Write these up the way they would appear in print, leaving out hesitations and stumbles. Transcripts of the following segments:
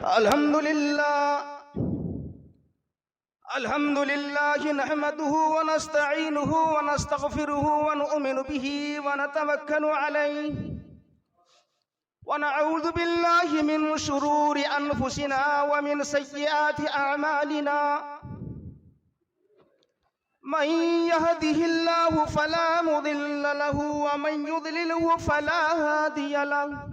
अल्हम्दुलिल्लाह नहमदुहु व नस्तईनुहु व नस्तगफिरुहु व नु'मिनु बिही व नतवक्कलु अलैहि व नऊज़ु बिल्लाहि मिन शुरूरि अनफुसिना व मिन सय्यिआति अअमालिना मन यहदिहिल्लाहु फला मुदिल्ल लहु व मन युद्लिलहु फला हादिय लहु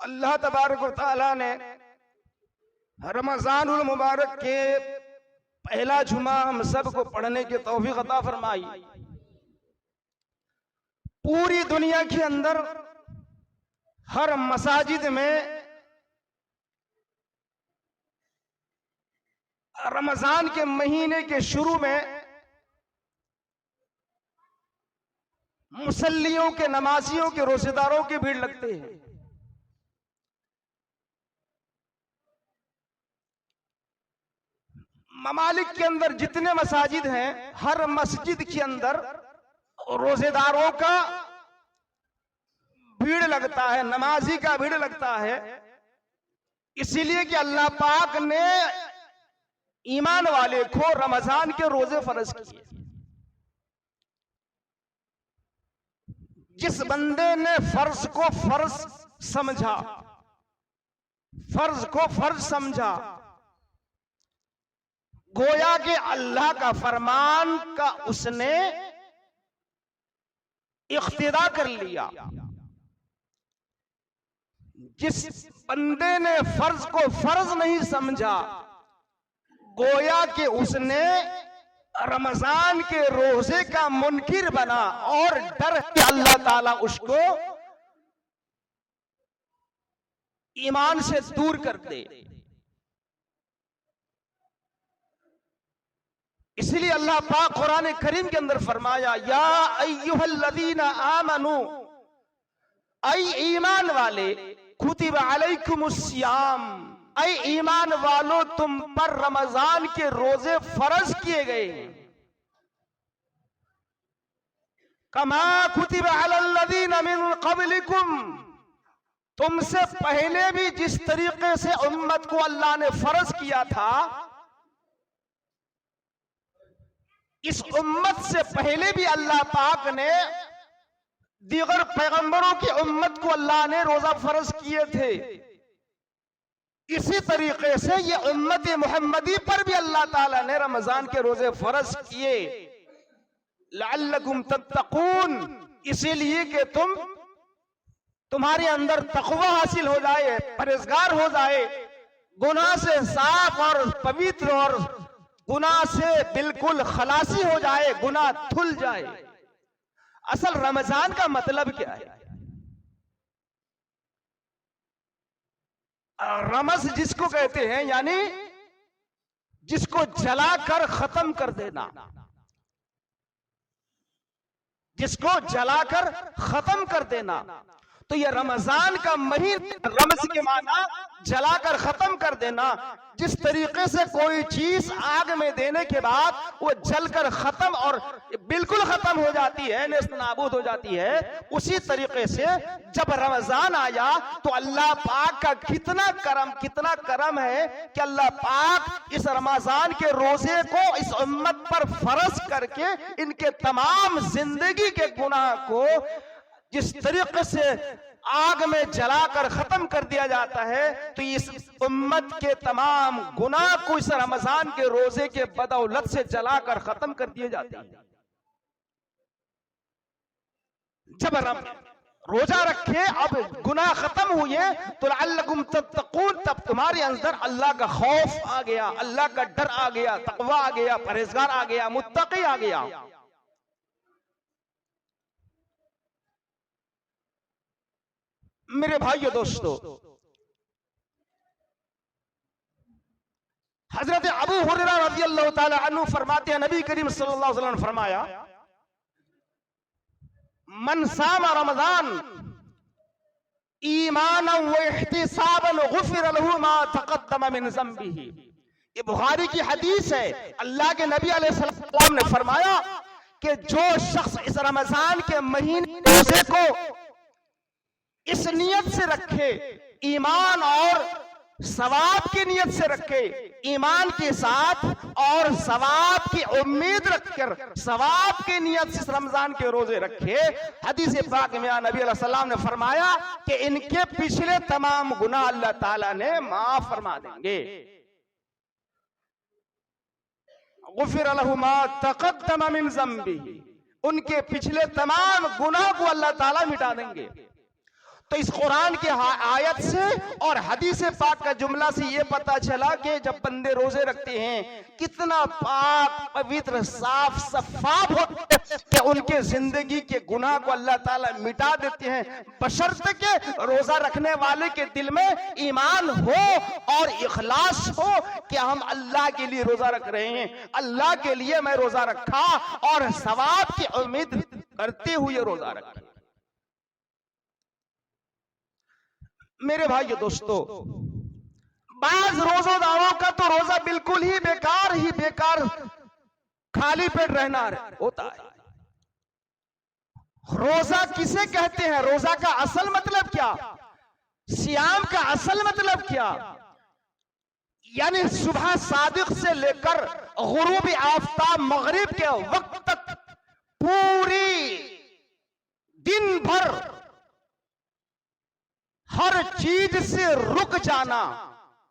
अल्लाह तबारक व तआला ने रमज़ानुल मुबारक के पहला जुमा हम सबको पढ़ने की तौफीक अता फरमाई। पूरी दुनिया के अंदर हर मसाजिद में रमजान के महीने के शुरू में मुसल्लियों के, नमाजियों के, रोजेदारों की भीड़ लगती है। ममालिक के अंदर जितने मसाजिद हैं, हर मस्जिद के अंदर रोजेदारों का भीड़ लगता है, नमाजी का भीड़ लगता है। इसीलिए कि अल्लाह पाक ने ईमान वाले को रमजान के रोजे फर्ज किए। जिस बंदे ने फर्ज को फर्ज समझा, फर्ज को फर्ज समझा, गोया के अल्लाह का फरमान का उसने इख्तिदा कर लिया। जिस बंदे ने फर्ज को फर्ज नहीं समझा, गोया कि उसने रमजान के रोजे का मुनकिर बना और डर कि अल्लाह ताला उसको ईमान से दूर कर दे। इसलिए अल्लाह पाक कुरान करीम के अंदर फरमाया, या अय्युहल्लज़ीना आमनू, ऐ ईमान वाले, कुतिबा अलैकुमुस्सियाम, ऐ ईमान वालो तुम पर रमजान के रोजे फर्ज किए गए हैं। कमा कुतिबा अलल्लज़ीना मिन क़ब्लिकुम, तुमसे पहले भी जिस तरीके से उम्मत को अल्लाह ने फर्ज किया था, इस उम्मत से पहले भी अल्लाह पाक ने दीगर पैगंबरों की उम्मत को अल्लाह ने रोजा फर्ज किए थे। इसी तरीके से ये उम्मत मुहम्मदी पर भी अल्लाह ताला ने रमजान के रोजे फर्ज किए, लअल्लकुम तत्तकून, इसीलिए कि तुम्हारे अंदर तकवा हासिल हो जाए, परहेजगार हो जाए, गुनाह से साफ और पवित्र और गुनाह से बिल्कुल खलासी हो जाए, गुनाह धुल जाए। असल रमजान का मतलब क्या है? रमस जिसको कहते हैं, यानी जिसको जलाकर खत्म कर देना, जिसको जलाकर खत्म कर देना। तो ये रमजान का महीना, रमज के माना जलाकर खत्म कर देना। जिस तरीके से कोई चीज आग में देने के बाद वो जलकर खत्म और बिल्कुल खत्म हो जाती है, नेस्त नाबूद हो जाती है, उसी तरीके से जब रमजान आया तो अल्लाह पाक का कितना करम है कि अल्लाह पाक इस रमजान के रोजे को इस उम्मत पर फर्ज करके इनके तमाम जिंदगी के गुनाह को जिस तरीके से आग में जलाकर खत्म कर दिया जाता है, तो इस उम्मत के तमाम गुनाह को इस रमजान के रोजे के बदौलत से जलाकर खत्म कर दिए जाते हैं। जब रोजा रखे, अब गुनाह खत्म हुए, तो लअल्लकुम तत्तकून, तब तुम्हारे अंदर अल्लाह का खौफ आ गया, अल्लाह का डर आ गया, तकवा आ गया, परहेजगार आ गया, मुत्तकी आ गया। मेरे भाइयों दोस्तों, हजरत अबू हुरैरा रज़ियल्लाहु ताला अन्हु फरमाते हैं, नबी करीम सल्लल्लाहु अलैहि वसल्लम ने फरमाया, मन सामा रमजान ईमानन व इहतिसाबन गुफिर लहु मा तक़द्दम मिन ज़ंबिही। ये बुखारी की हदीस है। अल्लाह के नबी अलैहिस्सलाम ने फरमाया कि जो शख्स इस रमजान के महीने रोजे को इस नियत से रखे, ईमान और सवाब की नियत से रखे, ईमान के साथ और सवाब की उम्मीद रखकर सवाब की नियत से रमजान के रोजे रखे, हदीस पाक में नबी अलैहि सलाम ने फरमाया कि इनके पिछले तमाम गुनाह अल्लाह ताला ने माफ फरमा देंगे। गुफिर लहु मा तक़द्दम मिन ज़ंबिही, उनके पिछले तमाम गुनाह को अल्लाह ताला मिटा देंगे। तो इस कुरान के आयत से और हदीस पाक का जुमला से ये पता चला कि जब बंदे रोजे रखते हैं कितना पाक पवित्र साफ सफाफ होते हैं कि उनके जिंदगी के गुनाह को अल्लाह ताला मिटा देते हैं, बशर्ते के रोजा रखने वाले के दिल में ईमान हो और इखलास हो कि हम अल्लाह के लिए रोजा रख रहे हैं, अल्लाह के लिए मैं रोजा रखा और सवाब की उम्मीद करते हुए रोजा रखा। मेरे भाइयों दोस्तों, बाज रोजेदारों का तो रोजा बिल्कुल ही बेकार खाली पेट रहना होता है। रोजा किसे कहते हैं? रोजा का असल मतलब क्या? सियाम का असल मतलब क्या? यानी सुबह सादिक से लेकर गुरूब आफताब मगरिब के वक्त तक पूरी दिन भर हर चीज से रुक जाना,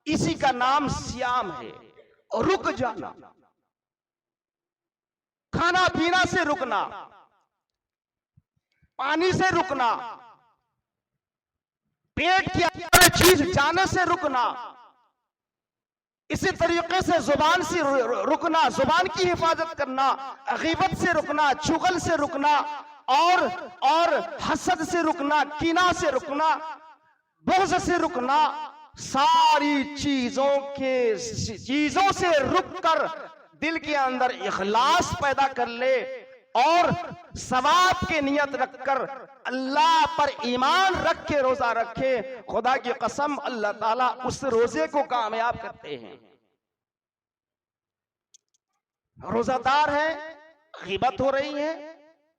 इसी का नाम सियाम है। रुक जाना, खाना पीना से रुकना, पानी से रुकना, पेट की अंदर चीज जाने से रुकना, इसी तरीके से जुबान से रुकना, जुबान की हिफाजत करना, गीबत से रुकना, चुगल से रुकना और हसद से रुकना, कीना से रुकना, बुग़्ज़ से रुकना, सारी चीजों से रुककर दिल के अंदर इखलास पैदा कर ले और सवाब की नियत रखकर अल्लाह पर ईमान रख के रोजा रखे। खुदा की कसम अल्लाह ताला उस रोजे को कामयाब करते हैं। रोजादार है, ग़ीबत हो रही है,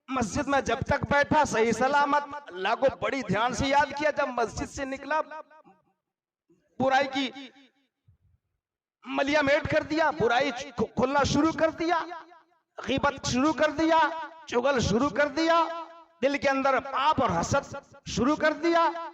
मस्जिद में जब तक बैठा सही सलामत, अल्लाह को बड़ी ध्यान से याद किया, जब मस्जिद से निकला बुराई की मलिया मेट कर दिया, बुराई खुलना शुरू कर दिया, ग़ीबत शुरू कर दिया, चुगल शुरू कर दिया, दिल के अंदर पाप और हसद शुरू कर दिया।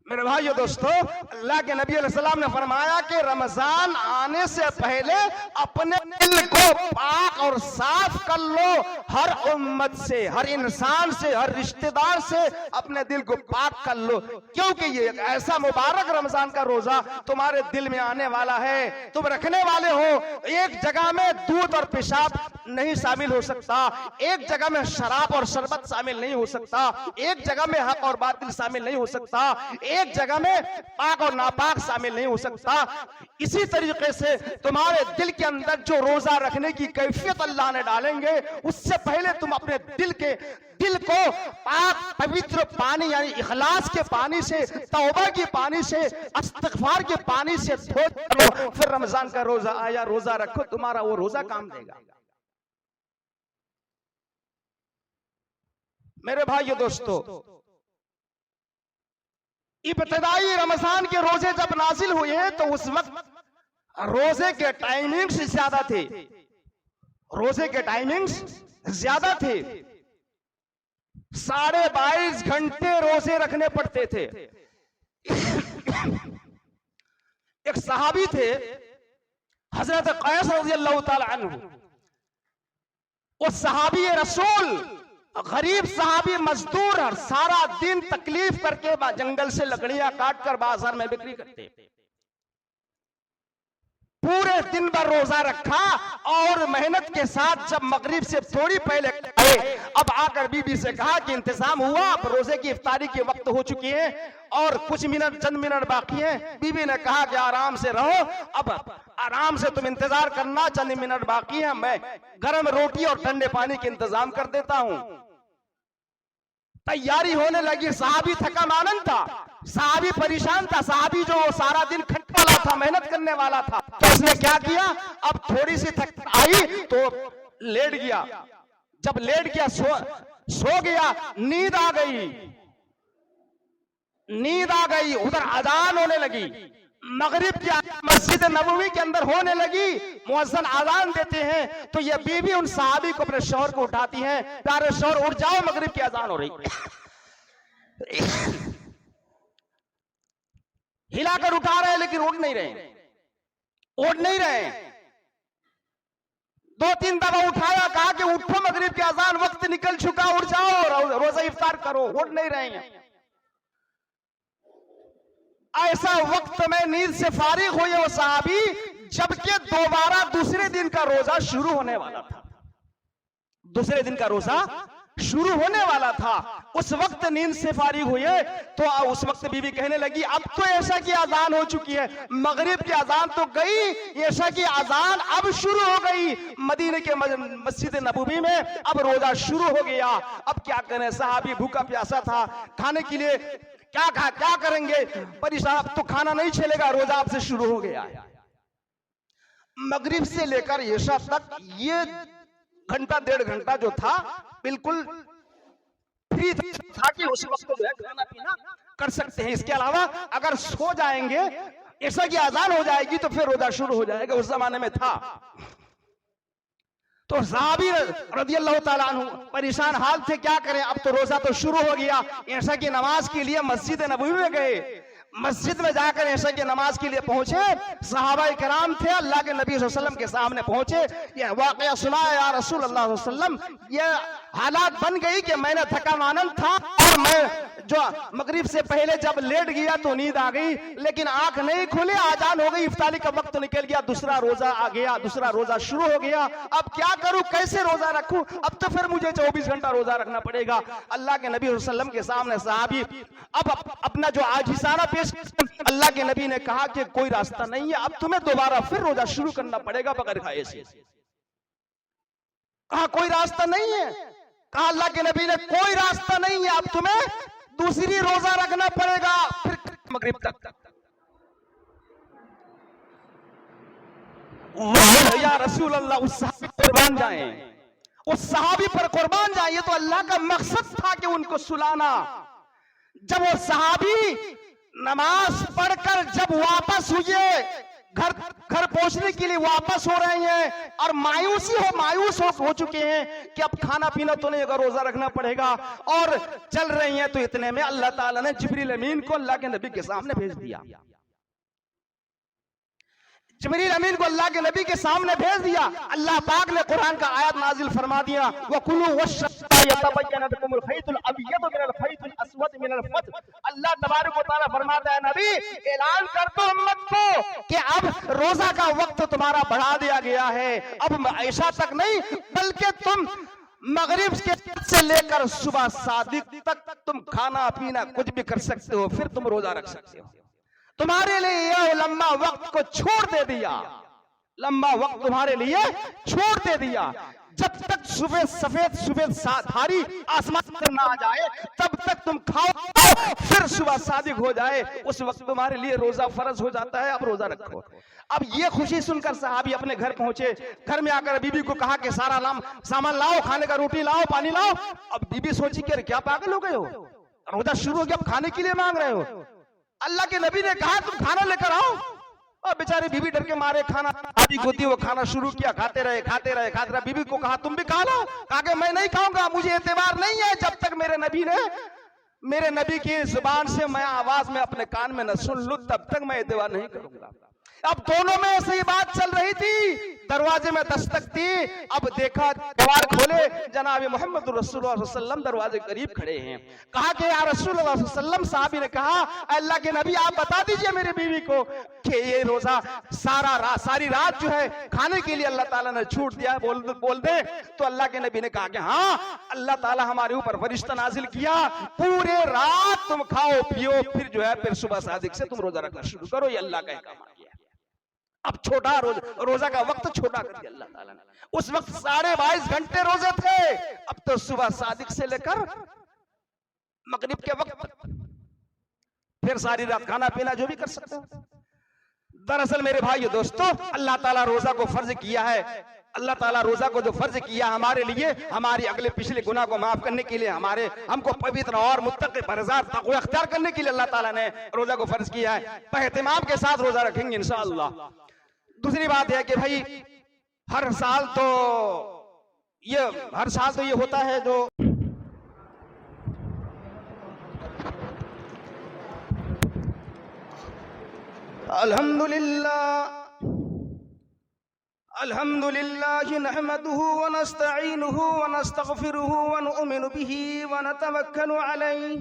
मेरे भाइयों दोस्तों, अल्लाह के नबी अलैहिस्सलाम ने फरमाया कि रमजान आने से पहले अपने दिल को पाक और साफ कर लो। हर उम्मत से, हर इंसान से, हर रिश्तेदार से अपने दिल को पाक कर लो, क्योंकि ये एक ऐसा मुबारक रमजान का रोजा तुम्हारे दिल में आने वाला है। तुम रखने वाले हो, एक जगह में दूध और पेशाब नहीं शामिल हो सकता, एक जगह में शराब और शरबत शामिल नहीं हो सकता, एक जगह में हक और बातिल शामिल नहीं हो सकता, एक जगह में पाक और नापाक शामिल नहीं हो सकता। इसी तरीके से तुम्हारे दिल के अंदर जो रोजा रखने की कैफियत अल्लाह ने डालेंगे, उससे पहले तुम अपने दिल को पाक पवित्र पानी यानी इखलास के पानी से, तौबा के पानी से, इस्तिग़फ़ार के पानी से धो लो। फिर रमजान का रोजा आया, रोजा रखो, तुम्हारा वो रोजा काम देगा। मेरे भाइयों दोस्तों, इब्तिदाई रमजान के रोजे जब नाजिल हुए तो उस वक्त रोजे के टाइमिंग्स ज्यादा थे, रोजे के टाइमिंग्स ज्यादा थे। 22.5 घंटे रोजे रखने पड़ते थे। एक सहाबी थे हजरत कैस रज़ियल्लाहु ताला अन्हु, वो सहाबी रसूल, गरीब सहाबी मजदूर, और सारा दिन तकलीफ करके जंगल से लकड़ियां काट कर बाजार में बिक्री करते, पूरे दिन भर रोजा रखा और मेहनत के साथ जब मगरिब से थोड़ी पहले आए, अब आकर बीबी से कहा कि इंतजाम हुआ, अब रोजे की इफ्तारी के वक्त हो चुकी है और कुछ मिनट, चंद मिनट बाकी हैं। बीबी ने कहा कि आराम से रहो, अब आराम से तुम इंतजार करना, चंद मिनट बाकी है, मैं गर्म रोटी और ठंडे पानी के इंतजाम कर देता हूं। तैयारी होने लगी। सहाबी थका मानन था, सहाबी परेशान था, सहाबी जो सारा दिन खटने वाला था, मेहनत करने वाला था, तो उसने क्या किया, अब थोड़ी सी थक आई तो लेट गया। जब लेट गया, सो गया, नींद आ गई। उधर अजान होने लगी, मगरिब की मस्जिद नबवी के अंदर होने लगी, मुअज्जिन अजान देते हैं तो ये बीवी उन सहाबी को, अपने शौहर को उठाती हैं, प्यारे शौहर उठ जाओ, मगरिब की अजान हो रही। हिलाकर उठा रहे लेकिन उठ नहीं रहे। 2-3 दफा उठाया, कहा कि उठो, मगरिब की अजान, वक्त निकल चुका, उठ जाओ, रोजा इफ्तार करो, उठ नहीं रहे हैं। ऐसा वक्त में नींद से फारिग हुए वो सहाबी, जबकि दोबारा दूसरे दिन का रोजा शुरू होने वाला था। दूसरे दिन का रोजा शुरू होने वाला था। उस वक्त नींद से फारिग हुए तो उस वक्त बीवी कहने लगी, अब तो ऐसा की अजान हो चुकी है, मगरिब की अजान तो गई, ऐसा की अजान अब शुरू हो गई मदीने के मस्जिद नबवी में, अब रोजा शुरू हो गया। अब क्या करें, सहाबी भूखा प्यासा था, खाने के लिए क्या करेंगे, परेशान, अब तो खाना नहीं चलेगा, रोजा अब से शुरू हो गया। मगरिब से लेकर इशा तक ये घंटा 1.5 घंटा जो था बिल्कुल फ्री था कि उस वक्त जो है खाना पीना कर सकते हैं। इसके अलावा अगर सो जाएंगे, इशा की अजान हो जाएगी तो फिर रोजा शुरू हो जाएगा, उस जमाने में था। तो सहाबी रज़ियल्लाहु ताला अन्हु परेशान हाल थे, क्या करें, अब तो रोजा तो शुरू हो गया। ऐसा की नमाज के लिए मस्जिद नबवी में गए, मस्जिद में जाकर ऐसा की नमाज के लिए पहुंचे। सहाबा किराम थे, अल्लाह के नबी सल्लल्लाहु अलैहि वसल्लम के सामने पहुंचे, यह वाकया सुनाया, या रसूल अल्लाह सल्लल्लाहु अलैहि वसल्लम, यह हालात बन गई कि मैंने थका मानन था और मैं जो मगरिब से पहले जब लेट गया तो नींद आ गई, लेकिन आंख नहीं खुली, आजान हो गई, इफ्तारी का वक्त निकल गया, दूसरा रोजा आ गया, दूसरा रोजा शुरू हो गया। अब क्या करूं, कैसे रोजा रखूं, अब तो फिर मुझे 24 घंटा रोजा रखना पड़ेगा। अल्लाह के नबी सल्लल्लाहु अलैहि वसल्लम के सामने सहाबी अब अपना जो आजिज़ाना पेश, अल्लाह के नबी ने कहा कि कोई रास्ता नहीं है, अब तुम्हें दोबारा फिर रोजा शुरू करना पड़ेगा बगैर खाए से। कहा कोई रास्ता नहीं है, कहा अल्लाह के नबी ने कोई रास्ता नहीं है, अब तुम्हें दूसरी रोजा रखना पड़ेगा फिर मगरिब तक। या रसूल अल्लाह, उस सहाबी पर कुर्बान जाएं, उस सहाबी पर कुर्बान जाएं, ये तो अल्लाह का मकसद था कि उनको सुलाना। जब वो सहाबी नमाज पढ़कर जब वापस हुए, घर घर पहुंचने के लिए वापस हो रहे हैं और मायूस हो चुके हैं कि अब खाना पीना तो नहीं, अगर रोजा रखना पड़ेगा, और चल रही हैं। तो इतने में अल्लाह ताला ने जिब्रील अमीन को अल्लाह के नबी के सामने भेज दिया। जिब्रील अमीन को अल्लाह के नबी के सामने भेज दिया। अल्लाह पाक ने कुरान का आयत नाजिल फरमा दिया, वकुलू वश्रबू यतबय्यन लकुमुल खैतुल अबयदु मिनल खैतिल अस्वद मिनल फज्र। अल्लाह तबारक व तआला फरमाता है, नबी ऐलान कर दो उम्मत को कि अब रोजा का वक्त तुम्हारा बढ़ा दिया गया है। अब ऐसा तक नहीं, बल्कि तुम मगरिब से लेकर सुबह सादिक तक तुम खाना पीना कुछ भी कर सकते हो, फिर तुम रोजा रख सकते हो। तुम्हारे लिए यह लंबा वक्त को छोड़ दे दिया, लंबा वक्त तुम्हारे लिए छोड़ दे दिया। जब तक सुबह सफेद धारी आसमान पर ना आ जाए तब तक तुम खाओ, फिर सुबह सादिक हो जाए उस वक्त तुम्हारे लिए रोजा फर्ज हो जाता है। अब रोजा रखो। अब ये खुशी सुनकर सहाबी अपने घर पहुंचे। घर में आकर बीबी को कहा कि सारा सामान लाओ, खाने का, रोटी लाओ, पानी लाओ। अब बीबी सोची कि क्या पागल हो गए हो, रोजा शुरू हो गया, अब खाने के लिए मांग रहे हो। अल्लाह के नबी ने कहा तुम खाना लेकर आओ। और बेचारी बीबी डर के मारे खाना आदि को दी, वो खाना शुरू किया, खाते रहे। बीबी को कहा तुम भी खा लो। कहा कि मैं नहीं खाऊंगा, मुझे एतबार नहीं है जब तक मेरे नबी की जुबान से मैं आवाज में अपने कान में न सुन लूं, तब तक मैं एतबार नहीं करूंगा। अब दोनों में ऐसी बात चल रही थी। दरवाजे में दस्तक थी। अब देखा, द्वार खोले, जनाब मोहम्मद रसूलुल्लाह सल्लल्लाहु अलैहि वसल्लम दरवाजे करीब खड़े हैं। कहा कि या रसूलुल्लाह सल्लल्लाहु अलैहि वसल्लम, साहबी ने कहा अल्लाह के नबी आप बता दीजिए मेरी बीवी को कि ये रोजा सारी रात जो है खाने के लिए अल्लाह ताला ने छूट दिया है, बोल दे। तो अल्लाह के नबी ने कहा कि हाँ, अल्लाह ताला हमारे ऊपर फरिश्ता नाजिल किया, पूरे रात तुम खाओ पियो, फिर जो है फिर सुबह सादिक से तुम रोजा रखना शुरू करो। ये अल्लाह का काम आ गया। अब छोटा रोजा का वक्त छोटा कर दिया अल्लाह ताला ने। उस वक्त 22.5 घंटे रोजे थे, अब तो सुबह सादिक से लेकर मगरिब के वक्त तक, फिर सारी रात खाना पीना जो भी कर सकते हो। दरअसल मेरे भाइयों दोस्तों, अल्लाह ताला रोजा को फर्ज किया है। अल्लाह ताला रोजा को जो फर्ज किया हमारे लिए, हमारे अगले पिछले गुनाह को माफ करने के लिए, हमको पवित्र और मुत्तकी परहेज़गार तक़वा अख्तियार करने के लिए अल्लाह ताला ने रोजा को फर्ज किया है। एहतिमाम के साथ रोजा रखेंगे इंशाअल्लाह। दूसरी बात है कि भाई हर साल तो ये होता है जो अल्हम्दुलिल्लाह नहमदुहु व नस्तईनुहु व नस्तगफिरुहु व नु'मिनु बिही व नतवक्कलु अलैहि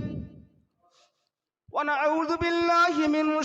व नऊज़ु बिल्लाहि मिन